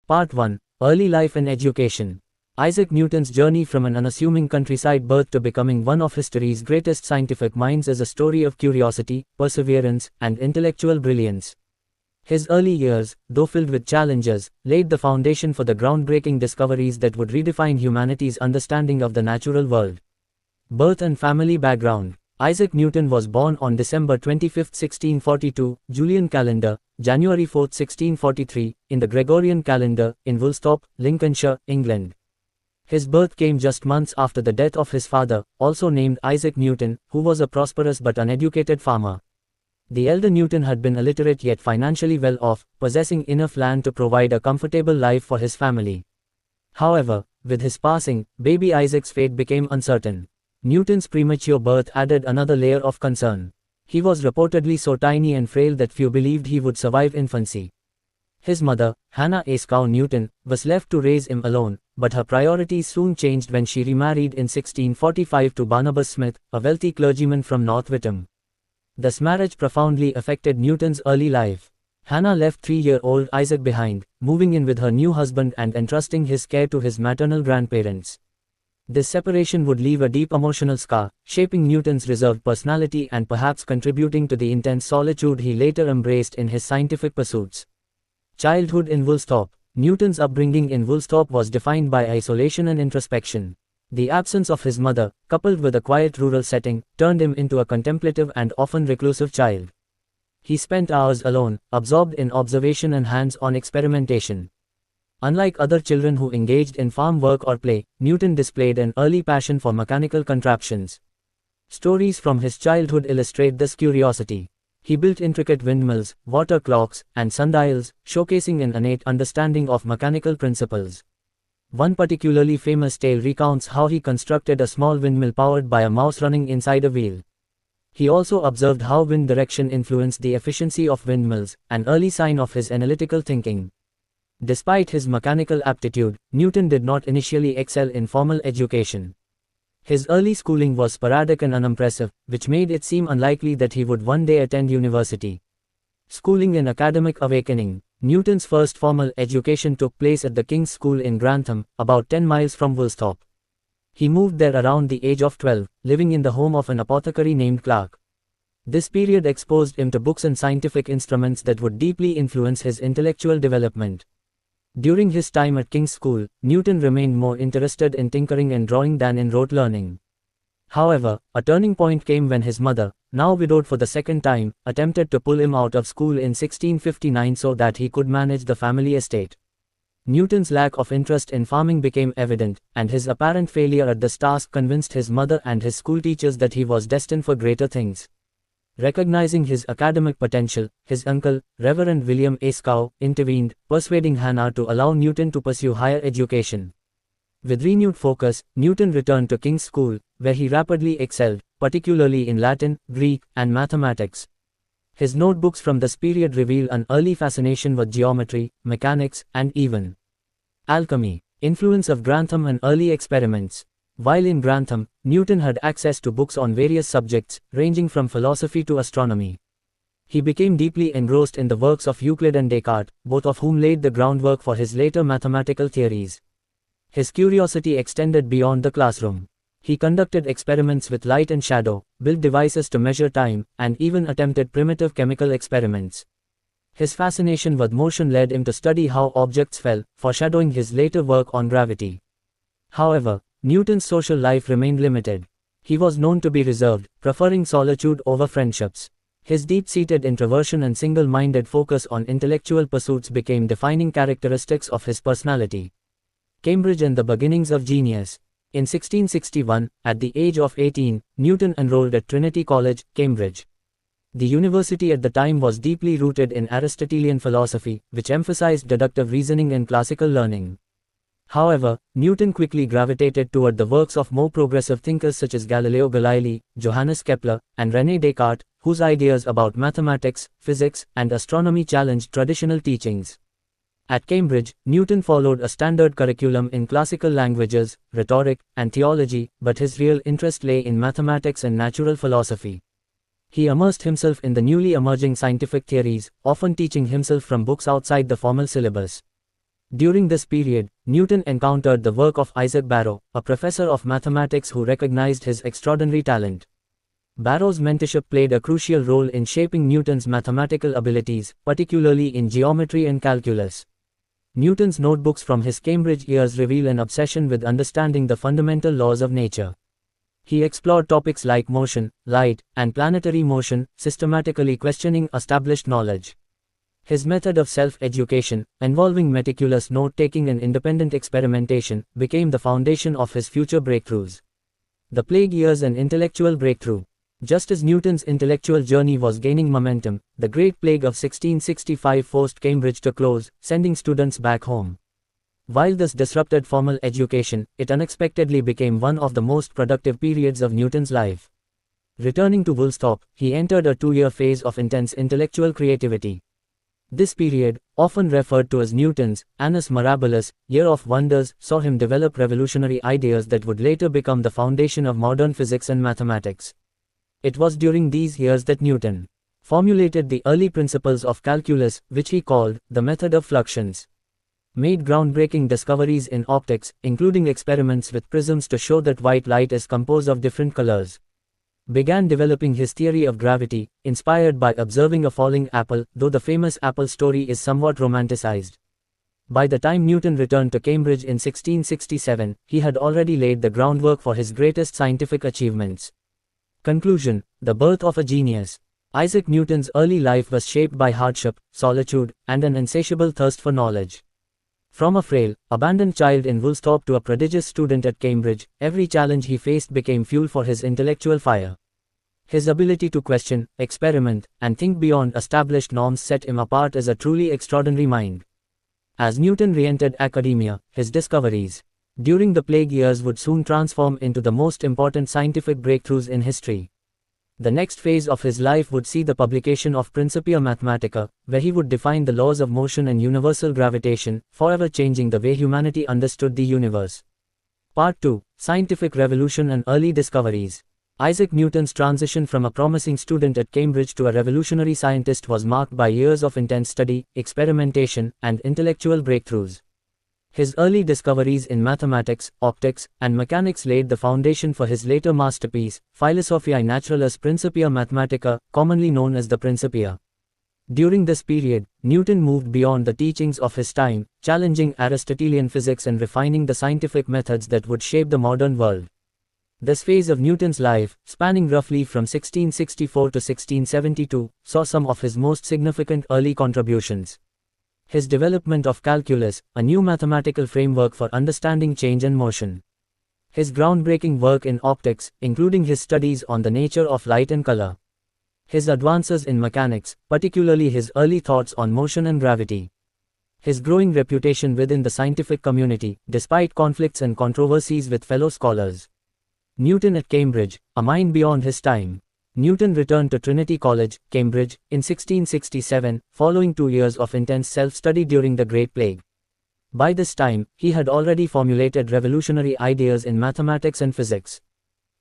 Part 1. Early Life and Education. Isaac Newton's journey from an unassuming countryside birth to becoming one of history's greatest scientific minds is a story of curiosity, perseverance, and intellectual brilliance. His early years, though filled with challenges, laid the foundation for the groundbreaking discoveries that would redefine humanity's understanding of the natural world. Birth and family background. Isaac Newton was born on December 25, 1642, Julian calendar, January 4, 1643, in the Gregorian calendar, in Woolsthorpe, Lincolnshire, England. His birth came just months after the death of his father, also named Isaac Newton, who was a prosperous but uneducated farmer. The elder Newton had been illiterate yet financially well off, possessing enough land to provide a comfortable life for his family. However, with his passing, baby Isaac's fate became uncertain. Newton's premature birth added another layer of concern. He was reportedly so tiny and frail that few believed he would survive infancy. His mother, Hannah Ayscough Newton, was left to raise him alone, but her priorities soon changed when she remarried in 1645 to Barnabas Smith, a wealthy clergyman from North Witham. This marriage profoundly affected Newton's early life. Hannah left 3-year-old Isaac behind, moving in with her new husband and entrusting his care to his maternal grandparents. This separation would leave a deep emotional scar, shaping Newton's reserved personality and perhaps contributing to the intense solitude he later embraced in his scientific pursuits. Childhood in Woolsthorpe. Newton's upbringing in Woolsthorpe was defined by isolation and introspection. The absence of his mother, coupled with a quiet rural setting, turned him into a contemplative and often reclusive child. He spent hours alone, absorbed in observation and hands-on experimentation. Unlike other children who engaged in farm work or play, Newton displayed an early passion for mechanical contraptions. Stories from his childhood illustrate this curiosity. He built intricate windmills, water clocks, and sundials, showcasing an innate understanding of mechanical principles. One particularly famous tale recounts how he constructed a small windmill powered by a mouse running inside a wheel. He also observed how wind direction influenced the efficiency of windmills, an early sign of his analytical thinking. Despite his mechanical aptitude, Newton did not initially excel in formal education. His early schooling was sporadic and unimpressive, which made it seem unlikely that he would one day attend university. Schooling and academic awakening. Newton's first formal education took place at the King's School in Grantham, about 10 miles from Woolsthorpe. He moved there around the age of 12, living in the home of an apothecary named Clark. This period exposed him to books and scientific instruments that would deeply influence his intellectual development. During his time at King's School, Newton remained more interested in tinkering and drawing than in rote learning. However, a turning point came when his mother, now widowed for the second time, attempted to pull him out of school in 1659 so that he could manage the family estate. Newton's lack of interest in farming became evident, and his apparent failure at this task convinced his mother and his schoolteachers that he was destined for greater things. Recognizing his academic potential, his uncle, Reverend William Ayscough, intervened, persuading Hannah to allow Newton to pursue higher education. With renewed focus, Newton returned to King's School, where he rapidly excelled, particularly in Latin, Greek, and mathematics. His notebooks from this period reveal an early fascination with geometry, mechanics, and even alchemy. Influence of Grantham and early experiments. While in Grantham, Newton had access to books on various subjects, ranging from philosophy to astronomy. He became deeply engrossed in the works of Euclid and Descartes, both of whom laid the groundwork for his later mathematical theories. His curiosity extended beyond the classroom. He conducted experiments with light and shadow, built devices to measure time, and even attempted primitive chemical experiments. His fascination with motion led him to study how objects fell, foreshadowing his later work on gravity. However, Newton's social life remained limited. He was known to be reserved, preferring solitude over friendships. His deep-seated introversion and single-minded focus on intellectual pursuits became defining characteristics of his personality. Cambridge and the beginnings of genius. In 1661, at the age of 18, Newton enrolled at Trinity College, Cambridge. The university at the time was deeply rooted in Aristotelian philosophy, which emphasized deductive reasoning and classical learning. However, Newton quickly gravitated toward the works of more progressive thinkers such as Galileo Galilei, Johannes Kepler, and René Descartes, whose ideas about mathematics, physics, and astronomy challenged traditional teachings. At Cambridge, Newton followed a standard curriculum in classical languages, rhetoric, and theology, but his real interest lay in mathematics and natural philosophy. He immersed himself in the newly emerging scientific theories, often teaching himself from books outside the formal syllabus. During this period, Newton encountered the work of Isaac Barrow, a professor of mathematics who recognized his extraordinary talent. Barrow's mentorship played a crucial role in shaping Newton's mathematical abilities, particularly in geometry and calculus. Newton's notebooks from his Cambridge years reveal an obsession with understanding the fundamental laws of nature. He explored topics like motion, light, and planetary motion, systematically questioning established knowledge. His method of self-education, involving meticulous note-taking and independent experimentation, became the foundation of his future breakthroughs. The Plague Years and intellectual breakthrough. Just as Newton's intellectual journey was gaining momentum, the Great Plague of 1665 forced Cambridge to close, sending students back home. While this disrupted formal education, it unexpectedly became one of the most productive periods of Newton's life. Returning to Woolsthorpe, he entered a 2-year phase of intense intellectual creativity. This period, often referred to as Newton's Annus Mirabilis, Year of Wonders, saw him develop revolutionary ideas that would later become the foundation of modern physics and mathematics. It was during these years that Newton formulated the early principles of calculus, which he called the method of fluxions. Made groundbreaking discoveries in optics, including experiments with prisms to show that white light is composed of different colors. Began developing his theory of gravity, inspired by observing a falling apple, though the famous apple story is somewhat romanticized. By the time Newton returned to Cambridge in 1667, he had already laid the groundwork for his greatest scientific achievements. Conclusion: the birth of a genius. Isaac Newton's early life was shaped by hardship, solitude, and an insatiable thirst for knowledge. From a frail, abandoned child in Woolsthorpe to a prodigious student at Cambridge, every challenge he faced became fuel for his intellectual fire. His ability to question, experiment, and think beyond established norms set him apart as a truly extraordinary mind. As Newton re-entered academia, his discoveries during the Plague Years would soon transform into the most important scientific breakthroughs in history. The next phase of his life would see the publication of Principia Mathematica, where he would define the laws of motion and universal gravitation, forever changing the way humanity understood the universe. Part 2: Scientific Revolution and Early Discoveries. Isaac Newton's transition from a promising student at Cambridge to a revolutionary scientist was marked by years of intense study, experimentation, and intellectual breakthroughs. His early discoveries in mathematics, optics, and mechanics laid the foundation for his later masterpiece, Philosophiae Naturalis Principia Mathematica, commonly known as the Principia. During this period, Newton moved beyond the teachings of his time, challenging Aristotelian physics and refining the scientific methods that would shape the modern world. This phase of Newton's life, spanning roughly from 1664 to 1672, saw some of his most significant early contributions. His development of calculus, a new mathematical framework for understanding change and motion. His groundbreaking work in optics, including his studies on the nature of light and color. His advances in mechanics, particularly his early thoughts on motion and gravity. His growing reputation within the scientific community, despite conflicts and controversies with fellow scholars. Newton at Cambridge, a mind beyond his time. Newton returned to Trinity College, Cambridge, in 1667, following 2 years of intense self-study during the Great Plague. By this time, he had already formulated revolutionary ideas in mathematics and physics.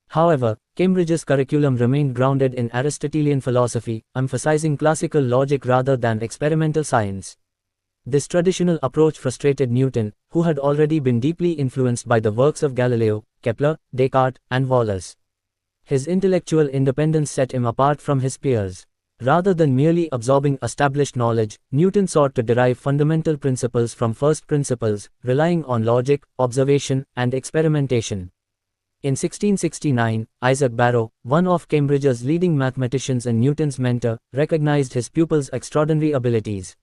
However, Cambridge's curriculum remained grounded in Aristotelian philosophy, emphasizing classical logic rather than experimental science. This traditional approach frustrated Newton, who had already been deeply influenced by the works of Galileo, Kepler, Descartes, and Wallace. His intellectual independence set him apart from his peers. Rather than merely absorbing established knowledge, Newton sought to derive fundamental principles from first principles, relying on logic, observation, and experimentation. In 1669, Isaac Barrow, one of Cambridge's leading mathematicians and Newton's mentor, recognized his pupil's extraordinary abilities.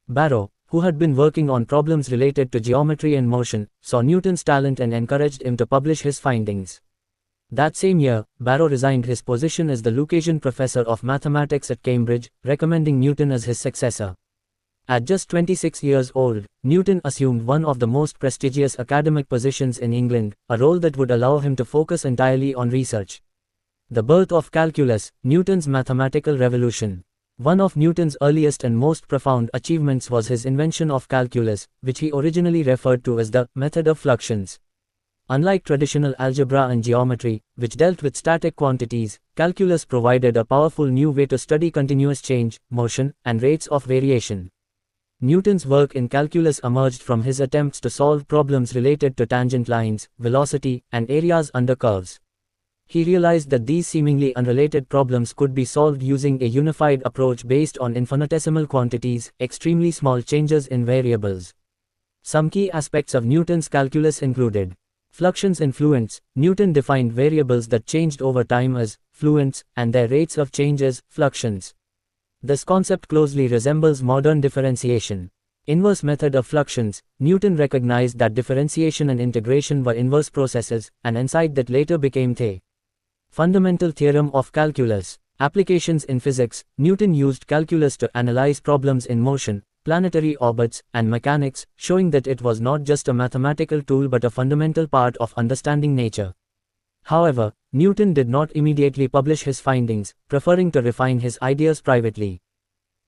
Barrow, who had been working on problems related to geometry and motion, saw Newton's talent and encouraged him to publish his findings. That same year, Barrow resigned his position as the Lucasian Professor of Mathematics at Cambridge, recommending Newton as his successor. At just 26 years old, Newton assumed one of the most prestigious academic positions in England, a role that would allow him to focus entirely on research. The birth of calculus, Newton's mathematical revolution. One of Newton's earliest and most profound achievements was his invention of calculus, which he originally referred to as the method of fluxions. Unlike traditional algebra and geometry, which dealt with static quantities, calculus provided a powerful new way to study continuous change, motion, and rates of variation. Newton's work in calculus emerged from his attempts to solve problems related to tangent lines, velocity, and areas under curves. He realized that these seemingly unrelated problems could be solved using a unified approach based on infinitesimal quantities, extremely small changes in variables. Some key aspects of Newton's calculus included fluxions in fluents. Newton defined variables that changed over time as fluents, and their rates of change as fluxions. This concept closely resembles modern differentiation. Inverse method of fluxions. Newton recognized that differentiation and integration were inverse processes, an insight that later became the fundamental theorem of calculus. Applications in physics. Newton used calculus to analyze problems in motion, planetary orbits, and mechanics, showing that it was not just a mathematical tool but a fundamental part of understanding nature. However, Newton did not immediately publish his findings, preferring to refine his ideas privately.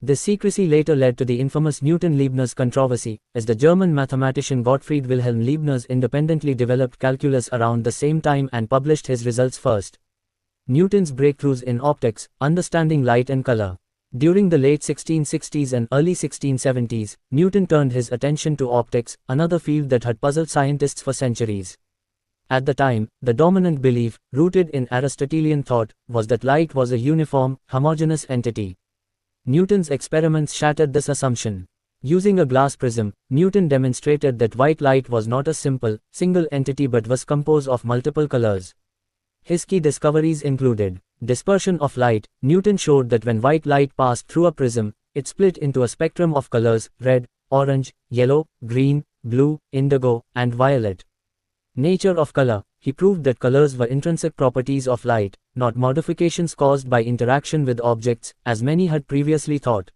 This secrecy later led to the infamous Newton-Leibniz controversy, as the German mathematician Gottfried Wilhelm Leibniz independently developed calculus around the same time and published his results first. Newton's breakthroughs in optics, understanding light and color. During the late 1660s and early 1670s, Newton turned his attention to optics, another field that had puzzled scientists for centuries. At the time, the dominant belief, rooted in Aristotelian thought, was that light was a uniform, homogeneous entity. Newton's experiments shattered this assumption. Using a glass prism, Newton demonstrated that white light was not a simple, single entity but was composed of multiple colors. His key discoveries included dispersion of light. Newton showed that when white light passed through a prism, it split into a spectrum of colors: red, orange, yellow, green, blue, indigo, and violet. Nature of color. He proved that colors were intrinsic properties of light, not modifications caused by interaction with objects, as many had previously thought.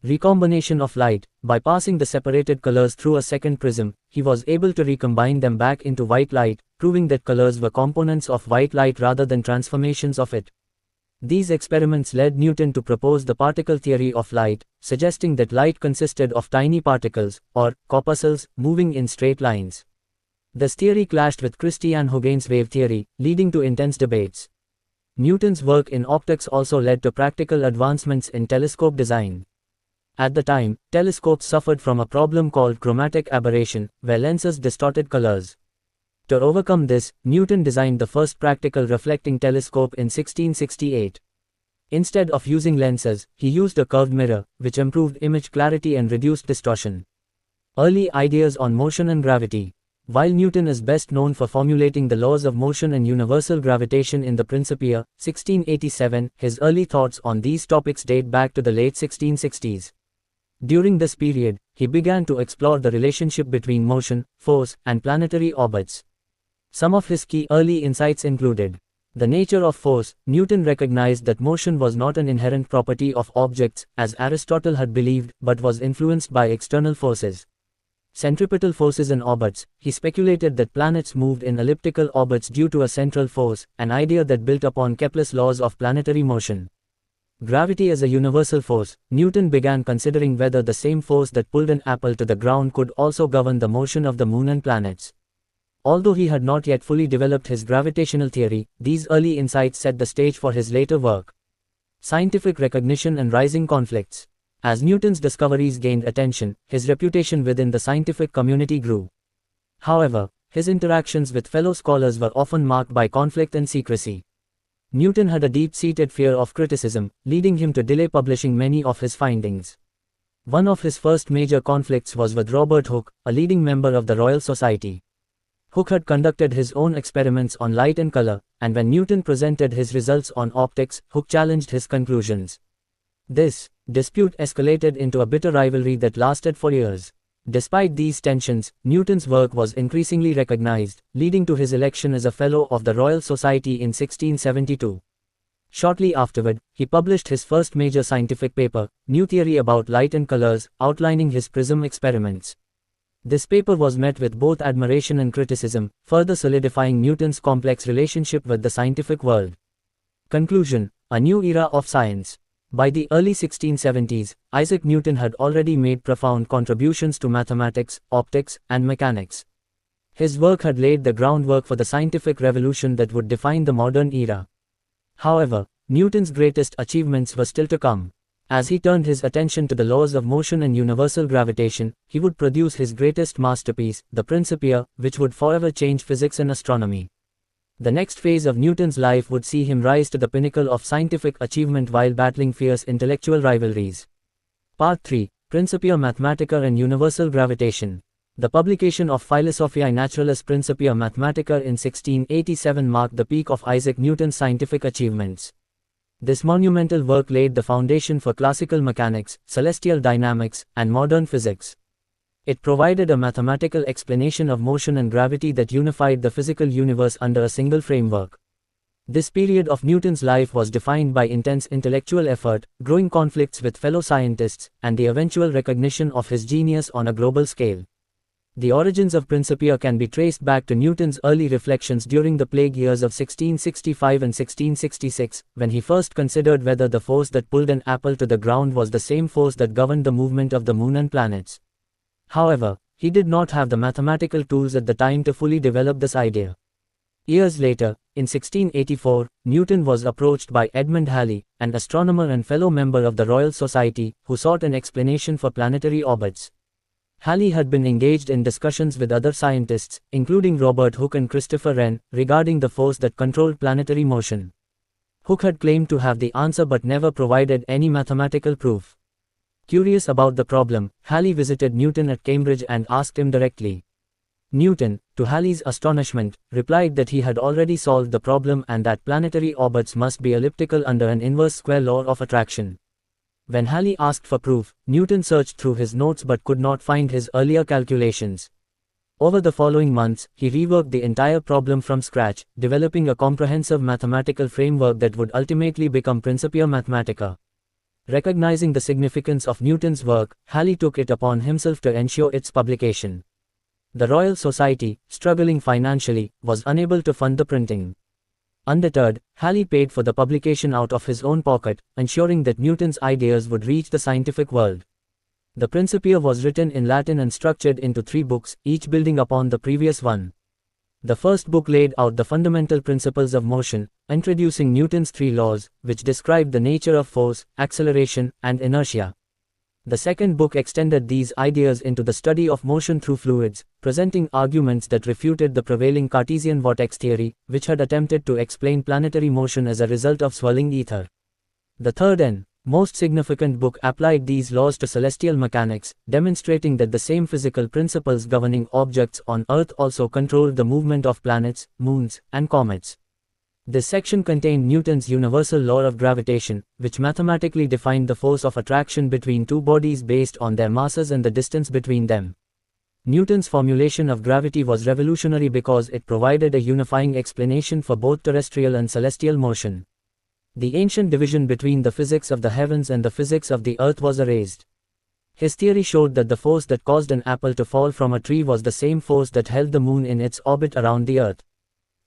Recombination of light. By passing the separated colors through a second prism, he was able to recombine them back into white light, proving that colors were components of white light rather than transformations of it. These experiments led Newton to propose the particle theory of light, suggesting that light consisted of tiny particles, or corpuscles, moving in straight lines. This theory clashed with Christiaan Huygens' wave theory, leading to intense debates. Newton's work in optics also led to practical advancements in telescope design. At the time, telescopes suffered from a problem called chromatic aberration, where lenses distorted colors. To overcome this, Newton designed the first practical reflecting telescope in 1668. Instead of using lenses, he used a curved mirror, which improved image clarity and reduced distortion. Early ideas on motion and gravity. While Newton is best known for formulating the laws of motion and universal gravitation in the Principia, 1687, his early thoughts on these topics date back to the late 1660s. During this period, he began to explore the relationship between motion, force, and planetary orbits. Some of his key early insights included the nature of force. Newton recognized that motion was not an inherent property of objects, as Aristotle had believed, but was influenced by external forces. Centripetal forces in orbits. He speculated that planets moved in elliptical orbits due to a central force, an idea that built upon Kepler's laws of planetary motion. Gravity as a universal force. Newton began considering whether the same force that pulled an apple to the ground could also govern the motion of the moon and planets. Although he had not yet fully developed his gravitational theory, these early insights set the stage for his later work. Scientific recognition and rising conflicts. As Newton's discoveries gained attention, his reputation within the scientific community grew. However, his interactions with fellow scholars were often marked by conflict and secrecy. Newton had a deep-seated fear of criticism, leading him to delay publishing many of his findings. One of his first major conflicts was with Robert Hooke, a leading member of the Royal Society. Hooke had conducted his own experiments on light and color, and when Newton presented his results on optics, Hooke challenged his conclusions. This dispute escalated into a bitter rivalry that lasted for years. Despite these tensions, Newton's work was increasingly recognized, leading to his election as a Fellow of the Royal Society in 1672. Shortly afterward, he published his first major scientific paper, New Theory about Light and Colors, outlining his prism experiments. This paper was met with both admiration and criticism, further solidifying Newton's complex relationship with the scientific world. Conclusion: a new era of science. By the early 1670s, Isaac Newton had already made profound contributions to mathematics, optics, and mechanics. His work had laid the groundwork for the scientific revolution that would define the modern era. However, Newton's greatest achievements were still to come. As he turned his attention to the laws of motion and universal gravitation, he would produce his greatest masterpiece, the Principia, which would forever change physics and astronomy. The next phase of Newton's life would see him rise to the pinnacle of scientific achievement while battling fierce intellectual rivalries. Part 3. Principia Mathematica and Universal Gravitation. The publication of Philosophiae Naturalis Principia Mathematica in 1687 marked the peak of Isaac Newton's scientific achievements. This monumental work laid the foundation for classical mechanics, celestial dynamics, and modern physics. It provided a mathematical explanation of motion and gravity that unified the physical universe under a single framework. This period of Newton's life was defined by intense intellectual effort, growing conflicts with fellow scientists, and the eventual recognition of his genius on a global scale. The origins of Principia can be traced back to Newton's early reflections during the plague years of 1665 and 1666, when he first considered whether the force that pulled an apple to the ground was the same force that governed the movement of the moon and planets. However, he did not have the mathematical tools at the time to fully develop this idea. Years later, in 1684, Newton was approached by Edmund Halley, an astronomer and fellow member of the Royal Society, who sought an explanation for planetary orbits. Halley had been engaged in discussions with other scientists, including Robert Hooke and Christopher Wren, regarding the force that controlled planetary motion. Hooke had claimed to have the answer but never provided any mathematical proof. Curious about the problem, Halley visited Newton at Cambridge and asked him directly. Newton, to Halley's astonishment, replied that he had already solved the problem and that planetary orbits must be elliptical under an inverse square law of attraction. When Halley asked for proof, Newton searched through his notes but could not find his earlier calculations. Over the following months, he reworked the entire problem from scratch, developing a comprehensive mathematical framework that would ultimately become Principia Mathematica. Recognizing the significance of Newton's work, Halley took it upon himself to ensure its publication. The Royal Society, struggling financially, was unable to fund the printing. Undeterred, Halley paid for the publication out of his own pocket, ensuring that Newton's ideas would reach the scientific world. The Principia was written in Latin and structured into 3 books, each building upon the previous one. The first book laid out the fundamental principles of motion, introducing Newton's 3 laws, which described the nature of force, acceleration, and inertia. The second book extended these ideas into the study of motion through fluids, presenting arguments that refuted the prevailing Cartesian vortex theory, which had attempted to explain planetary motion as a result of swirling ether. The third and most significant book applied these laws to celestial mechanics, demonstrating that the same physical principles governing objects on Earth also controlled the movement of planets, moons, and comets. This section contained Newton's universal law of gravitation, which mathematically defined the force of attraction between 2 bodies based on their masses and the distance between them. Newton's formulation of gravity was revolutionary because it provided a unifying explanation for both terrestrial and celestial motion. The ancient division between the physics of the heavens and the physics of the earth was erased. His theory showed that the force that caused an apple to fall from a tree was the same force that held the moon in its orbit around the earth.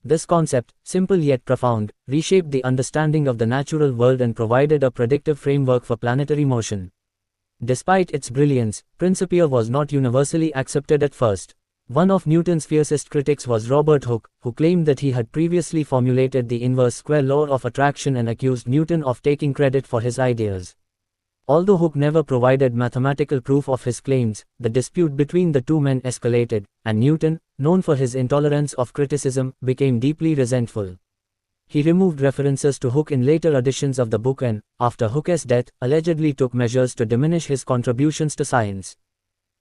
This concept, simple yet profound, reshaped the understanding of the natural world and provided a predictive framework for planetary motion. Despite its brilliance, Principia was not universally accepted at first. One of Newton's fiercest critics was Robert Hooke, who claimed that he had previously formulated the inverse square law of attraction and accused Newton of taking credit for his ideas. Although Hooke never provided mathematical proof of his claims, the dispute between the two men escalated, and Newton, known for his intolerance of criticism, became deeply resentful. He removed references to Hooke in later editions of the book and, after Hooke's death, allegedly took measures to diminish his contributions to science.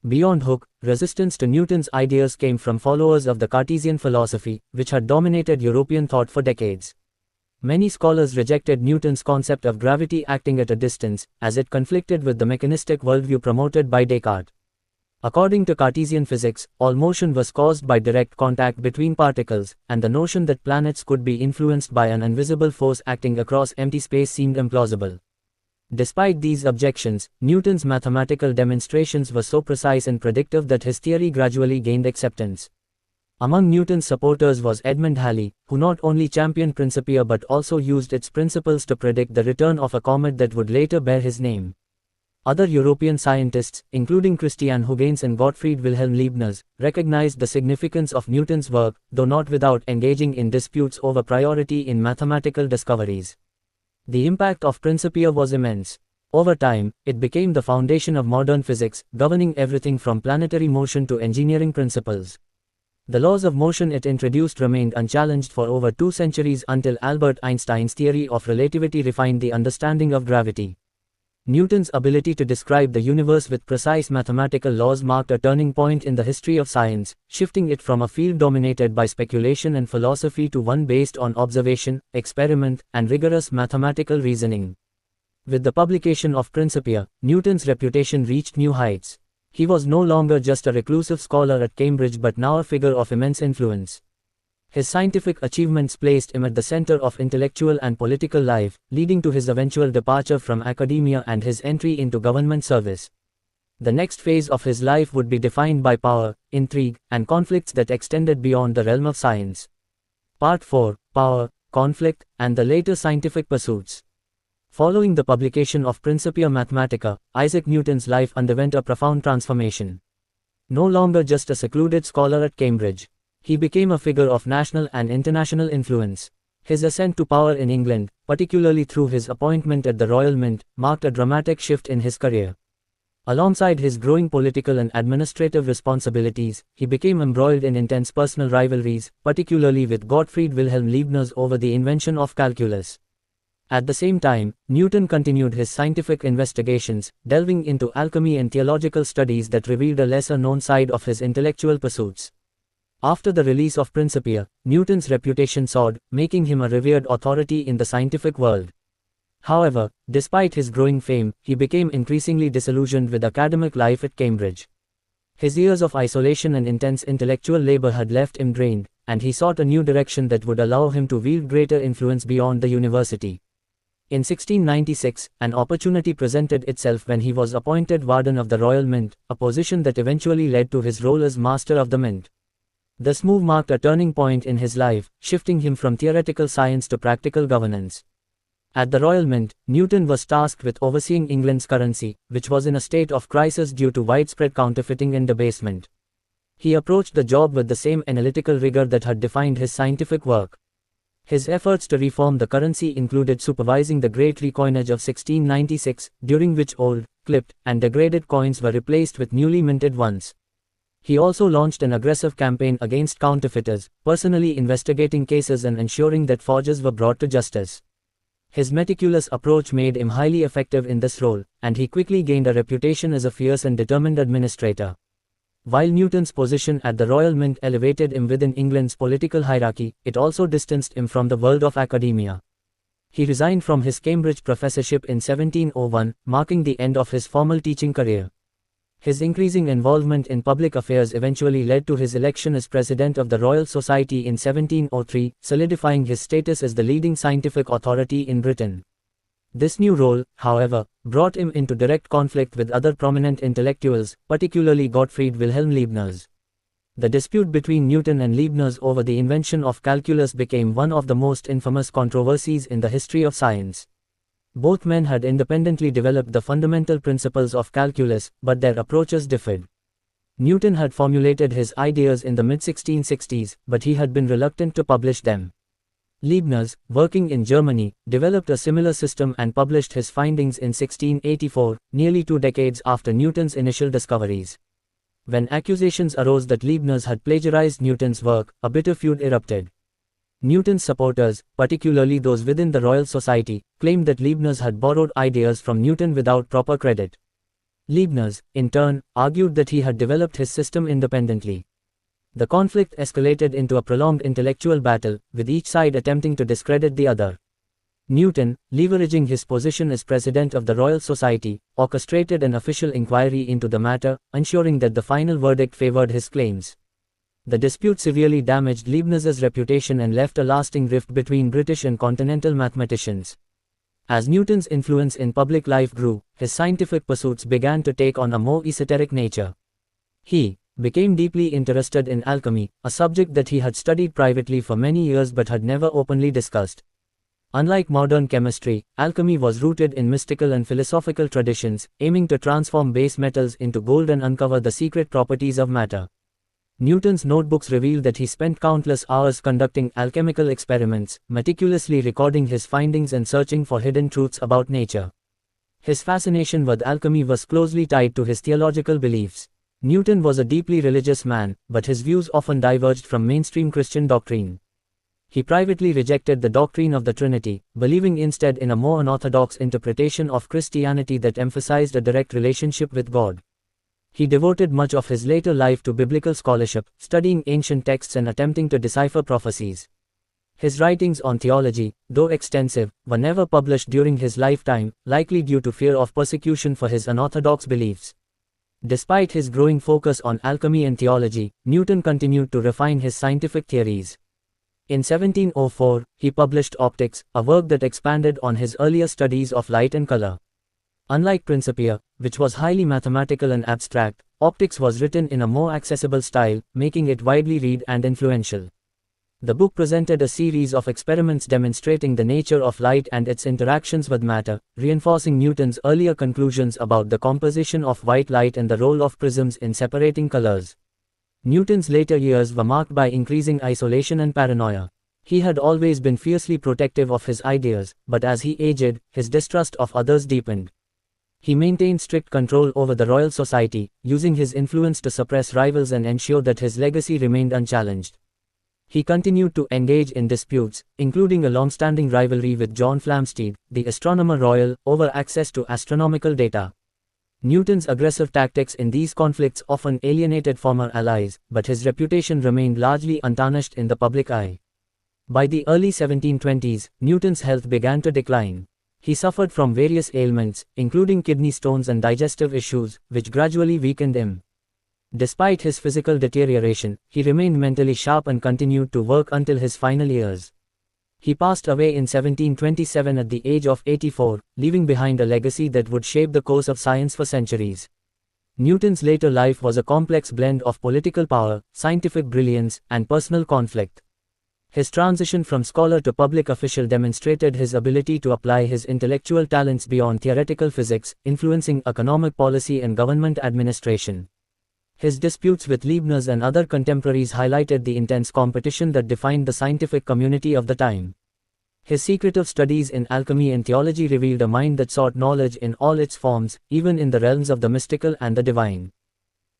Beyond Hooke, resistance to Newton's ideas came from followers of the Cartesian philosophy, which had dominated European thought for decades. Many scholars rejected Newton's concept of gravity acting at a distance, as it conflicted with the mechanistic worldview promoted by Descartes. According to Cartesian physics, all motion was caused by direct contact between particles, and the notion that planets could be influenced by an invisible force acting across empty space seemed implausible. Despite these objections, Newton's mathematical demonstrations were so precise and predictive that his theory gradually gained acceptance. Among Newton's supporters was Edmund Halley, who not only championed Principia but also used its principles to predict the return of a comet that would later bear his name. Other European scientists, including Christian Huygens and Gottfried Wilhelm Leibniz, recognized the significance of Newton's work, though not without engaging in disputes over priority in mathematical discoveries. The impact of Principia was immense. Over time, it became the foundation of modern physics, governing everything from planetary motion to engineering principles. The laws of motion it introduced remained unchallenged for over 2 centuries until Albert Einstein's theory of relativity refined the understanding of gravity. Newton's ability to describe the universe with precise mathematical laws marked a turning point in the history of science, shifting it from a field dominated by speculation and philosophy to one based on observation, experiment, and rigorous mathematical reasoning. With the publication of Principia, Newton's reputation reached new heights. He was no longer just a reclusive scholar at Cambridge but now a figure of immense influence. His scientific achievements placed him at the center of intellectual and political life, leading to his eventual departure from academia and his entry into government service. The next phase of his life would be defined by power, intrigue, and conflicts that extended beyond the realm of science. Part 4: Power, Conflict, and the Later Scientific Pursuits. Following the publication of Principia Mathematica, Isaac Newton's life underwent a profound transformation. No longer just a secluded scholar at Cambridge, he became a figure of national and international influence. His ascent to power in England, particularly through his appointment at the Royal Mint, marked a dramatic shift in his career. Alongside his growing political and administrative responsibilities, he became embroiled in intense personal rivalries, particularly with Gottfried Wilhelm Leibniz over the invention of calculus. At the same time, Newton continued his scientific investigations, delving into alchemy and theological studies that revealed a lesser-known side of his intellectual pursuits. After the release of Principia, Newton's reputation soared, making him a revered authority in the scientific world. However, despite his growing fame, he became increasingly disillusioned with academic life at Cambridge. His years of isolation and intense intellectual labor had left him drained, and he sought a new direction that would allow him to wield greater influence beyond the university. In 1696, an opportunity presented itself when he was appointed Warden of the Royal Mint, a position that eventually led to his role as Master of the Mint. This move marked a turning point in his life, shifting him from theoretical science to practical governance. At the Royal Mint, Newton was tasked with overseeing England's currency, which was in a state of crisis due to widespread counterfeiting and debasement. He approached the job with the same analytical rigor that had defined his scientific work. His efforts to reform the currency included supervising the Great Recoinage of 1696, during which old, clipped, and degraded coins were replaced with newly minted ones. He also launched an aggressive campaign against counterfeiters, personally investigating cases and ensuring that forgers were brought to justice. His meticulous approach made him highly effective in this role, and he quickly gained a reputation as a fierce and determined administrator. While Newton's position at the Royal Mint elevated him within England's political hierarchy, it also distanced him from the world of academia. He resigned from his Cambridge professorship in 1701, marking the end of his formal teaching career. His increasing involvement in public affairs eventually led to his election as President of the Royal Society in 1703, solidifying his status as the leading scientific authority in Britain. This new role, however, brought him into direct conflict with other prominent intellectuals, particularly Gottfried Wilhelm Leibniz. The dispute between Newton and Leibniz over the invention of calculus became one of the most infamous controversies in the history of science. Both men had independently developed the fundamental principles of calculus, but their approaches differed. Newton had formulated his ideas in the mid-1660s, but he had been reluctant to publish them. Leibniz, working in Germany, developed a similar system and published his findings in 1684, nearly 2 decades after Newton's initial discoveries. When accusations arose that Leibniz had plagiarized Newton's work, a bitter feud erupted. Newton's supporters, particularly those within the Royal Society, claimed that Leibniz had borrowed ideas from Newton without proper credit. Leibniz, in turn, argued that he had developed his system independently. The conflict escalated into a prolonged intellectual battle, with each side attempting to discredit the other. Newton, leveraging his position as President of the Royal Society, orchestrated an official inquiry into the matter, ensuring that the final verdict favored his claims. The dispute severely damaged Leibniz's reputation and left a lasting rift between British and continental mathematicians. As Newton's influence in public life grew, his scientific pursuits began to take on a more esoteric nature. He became deeply interested in alchemy, a subject that he had studied privately for many years but had never openly discussed. Unlike modern chemistry, alchemy was rooted in mystical and philosophical traditions, aiming to transform base metals into gold and uncover the secret properties of matter. Newton's notebooks reveal that he spent countless hours conducting alchemical experiments, meticulously recording his findings and searching for hidden truths about nature. His fascination with alchemy was closely tied to his theological beliefs. Newton was a deeply religious man, but his views often diverged from mainstream Christian doctrine. He privately rejected the doctrine of the Trinity, believing instead in a more unorthodox interpretation of Christianity that emphasized a direct relationship with God. He devoted much of his later life to biblical scholarship, studying ancient texts and attempting to decipher prophecies. His writings on theology, though extensive, were never published during his lifetime, likely due to fear of persecution for his unorthodox beliefs. Despite his growing focus on alchemy and theology, Newton continued to refine his scientific theories. In 1704, he published Optics, a work that expanded on his earlier studies of light and color. Unlike Principia, which was highly mathematical and abstract, Optics was written in a more accessible style, making it widely read and influential. The book presented a series of experiments demonstrating the nature of light and its interactions with matter, reinforcing Newton's earlier conclusions about the composition of white light and the role of prisms in separating colors. Newton's later years were marked by increasing isolation and paranoia. He had always been fiercely protective of his ideas, but as he aged, his distrust of others deepened. He maintained strict control over the Royal Society, using his influence to suppress rivals and ensure that his legacy remained unchallenged. He continued to engage in disputes, including a long-standing rivalry with John Flamsteed, the Astronomer Royal, over access to astronomical data. Newton's aggressive tactics in these conflicts often alienated former allies, but his reputation remained largely untarnished in the public eye. By the early 1720s, Newton's health began to decline. He suffered from various ailments, including kidney stones and digestive issues, which gradually weakened him. Despite his physical deterioration, he remained mentally sharp and continued to work until his final years. He passed away in 1727 at the age of 84, leaving behind a legacy that would shape the course of science for centuries. Newton's later life was a complex blend of political power, scientific brilliance, and personal conflict. His transition from scholar to public official demonstrated his ability to apply his intellectual talents beyond theoretical physics, influencing economic policy and government administration. His disputes with Leibniz and other contemporaries highlighted the intense competition that defined the scientific community of the time. His secretive studies in alchemy and theology revealed a mind that sought knowledge in all its forms, even in the realms of the mystical and the divine.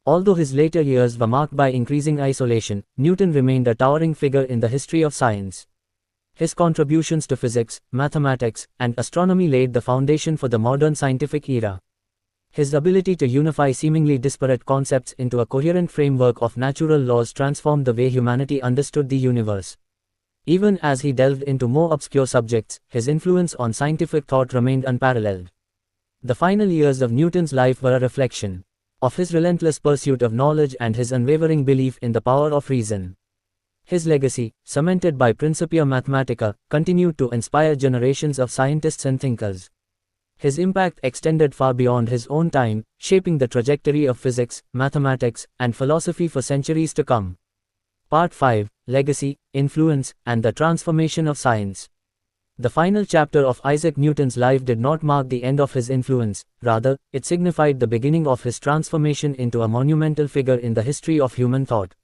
Although his later years were marked by increasing isolation, Newton remained a towering figure in the history of science. His contributions to physics, mathematics, and astronomy laid the foundation for the modern scientific era. His ability to unify seemingly disparate concepts into a coherent framework of natural laws transformed the way humanity understood the universe. Even as he delved into more obscure subjects, his influence on scientific thought remained unparalleled. The final years of Newton's life were a reflection of his relentless pursuit of knowledge and his unwavering belief in the power of reason. His legacy, cemented by Principia Mathematica, continued to inspire generations of scientists and thinkers. His impact extended far beyond his own time, shaping the trajectory of physics, mathematics, and philosophy for centuries to come. Part 5: Legacy, Influence, and the Transformation of Science. The final chapter of Isaac Newton's life did not mark the end of his influence, rather, it signified the beginning of his transformation into a monumental figure in the history of human thought.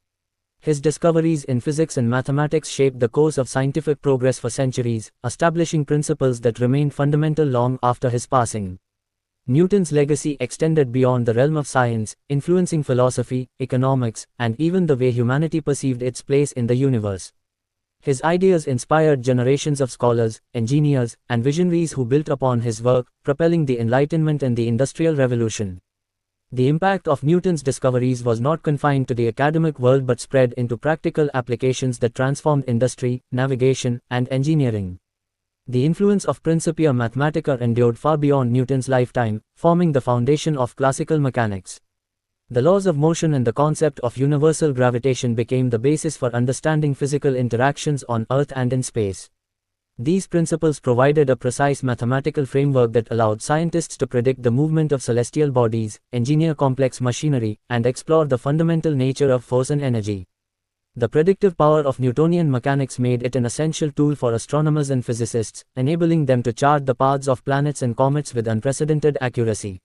His discoveries in physics and mathematics shaped the course of scientific progress for centuries, establishing principles that remained fundamental long after his passing. Newton's legacy extended beyond the realm of science, influencing philosophy, economics, and even the way humanity perceived its place in the universe. His ideas inspired generations of scholars, engineers, and visionaries who built upon his work, propelling the Enlightenment and the Industrial Revolution. The impact of Newton's discoveries was not confined to the academic world but spread into practical applications that transformed industry, navigation, and engineering. The influence of Principia Mathematica endured far beyond Newton's lifetime, forming the foundation of classical mechanics. The laws of motion and the concept of universal gravitation became the basis for understanding physical interactions on Earth and in space. These principles provided a precise mathematical framework that allowed scientists to predict the movement of celestial bodies, engineer complex machinery, and explore the fundamental nature of force and energy. The predictive power of Newtonian mechanics made it an essential tool for astronomers and physicists, enabling them to chart the paths of planets and comets with unprecedented accuracy.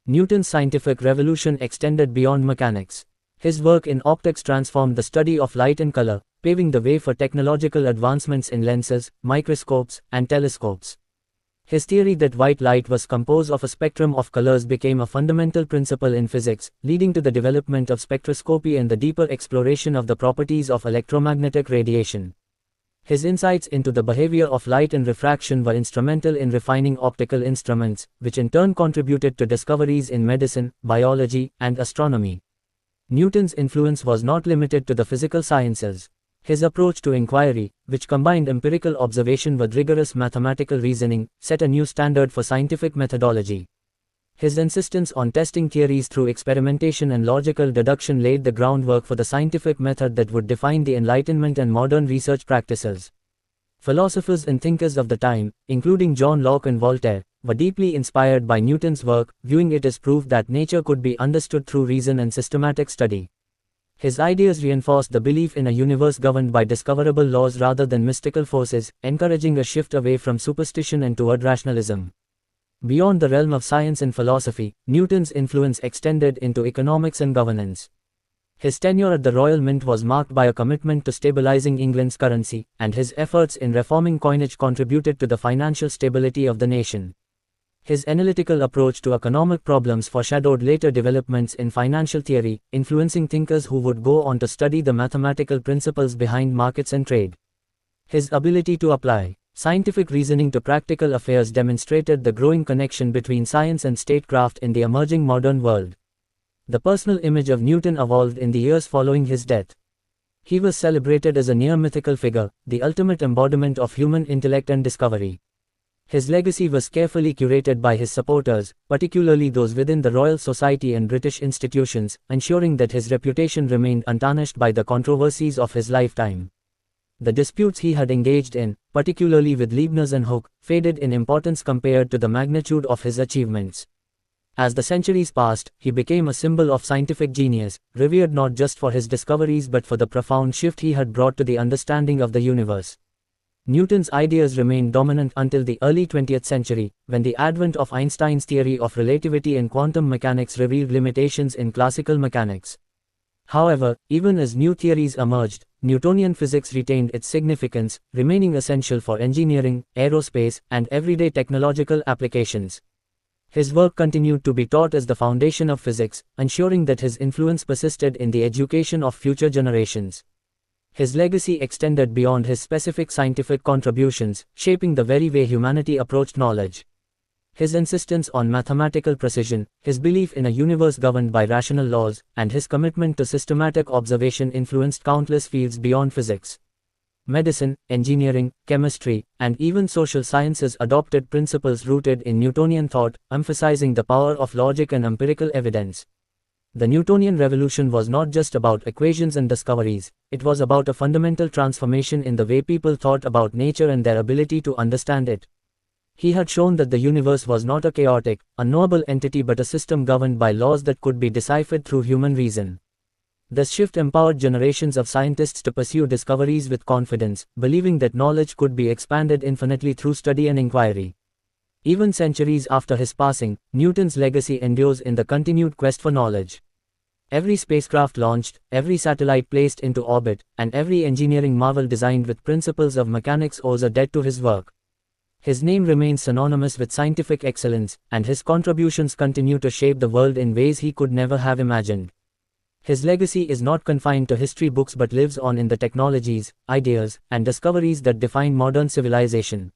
Newton's scientific revolution extended beyond mechanics. His work in optics transformed the study of light and color, paving the way for technological advancements in lenses, microscopes, and telescopes. His theory that white light was composed of a spectrum of colors became a fundamental principle in physics, leading to the development of spectroscopy and the deeper exploration of the properties of electromagnetic radiation. His insights into the behavior of light and refraction were instrumental in refining optical instruments, which in turn contributed to discoveries in medicine, biology, and astronomy. Newton's influence was not limited to the physical sciences. His approach to inquiry, which combined empirical observation with rigorous mathematical reasoning, set a new standard for scientific methodology. His insistence on testing theories through experimentation and logical deduction laid the groundwork for the scientific method that would define the Enlightenment and modern research practices. Philosophers and thinkers of the time, including John Locke and Voltaire, were deeply inspired by Newton's work, viewing it as proof that nature could be understood through reason and systematic study. His ideas reinforced the belief in a universe governed by discoverable laws rather than mystical forces, encouraging a shift away from superstition and toward rationalism. Beyond the realm of science and philosophy, Newton's influence extended into economics and governance. His tenure at the Royal Mint was marked by a commitment to stabilizing England's currency, and his efforts in reforming coinage contributed to the financial stability of the nation. His analytical approach to economic problems foreshadowed later developments in financial theory, influencing thinkers who would go on to study the mathematical principles behind markets and trade. His ability to apply scientific reasoning to practical affairs demonstrated the growing connection between science and statecraft in the emerging modern world. The personal image of Newton evolved in the years following his death. He was celebrated as a near-mythical figure, the ultimate embodiment of human intellect and discovery. His legacy was carefully curated by his supporters, particularly those within the Royal Society and British institutions, ensuring that his reputation remained untarnished by the controversies of his lifetime. The disputes he had engaged in, particularly with Leibniz and Hooke, faded in importance compared to the magnitude of his achievements. As the centuries passed, he became a symbol of scientific genius, revered not just for his discoveries but for the profound shift he had brought to the understanding of the universe. Newton's ideas remained dominant until the early 20th century, when the advent of Einstein's theory of relativity and quantum mechanics revealed limitations in classical mechanics. However, even as new theories emerged, Newtonian physics retained its significance, remaining essential for engineering, aerospace, and everyday technological applications. His work continued to be taught as the foundation of physics, ensuring that his influence persisted in the education of future generations. His legacy extended beyond his specific scientific contributions, shaping the very way humanity approached knowledge. His insistence on mathematical precision, his belief in a universe governed by rational laws, and his commitment to systematic observation influenced countless fields beyond physics. Medicine, engineering, chemistry, and even social sciences adopted principles rooted in Newtonian thought, emphasizing the power of logic and empirical evidence. The Newtonian revolution was not just about equations and discoveries, it was about a fundamental transformation in the way people thought about nature and their ability to understand it. He had shown that the universe was not a chaotic, unknowable entity but a system governed by laws that could be deciphered through human reason. This shift empowered generations of scientists to pursue discoveries with confidence, believing that knowledge could be expanded infinitely through study and inquiry. Even centuries after his passing, Newton's legacy endures in the continued quest for knowledge. Every spacecraft launched, every satellite placed into orbit, and every engineering marvel designed with principles of mechanics owes a debt to his work. His name remains synonymous with scientific excellence, and his contributions continue to shape the world in ways he could never have imagined. His legacy is not confined to history books but lives on in the technologies, ideas, and discoveries that define modern civilization.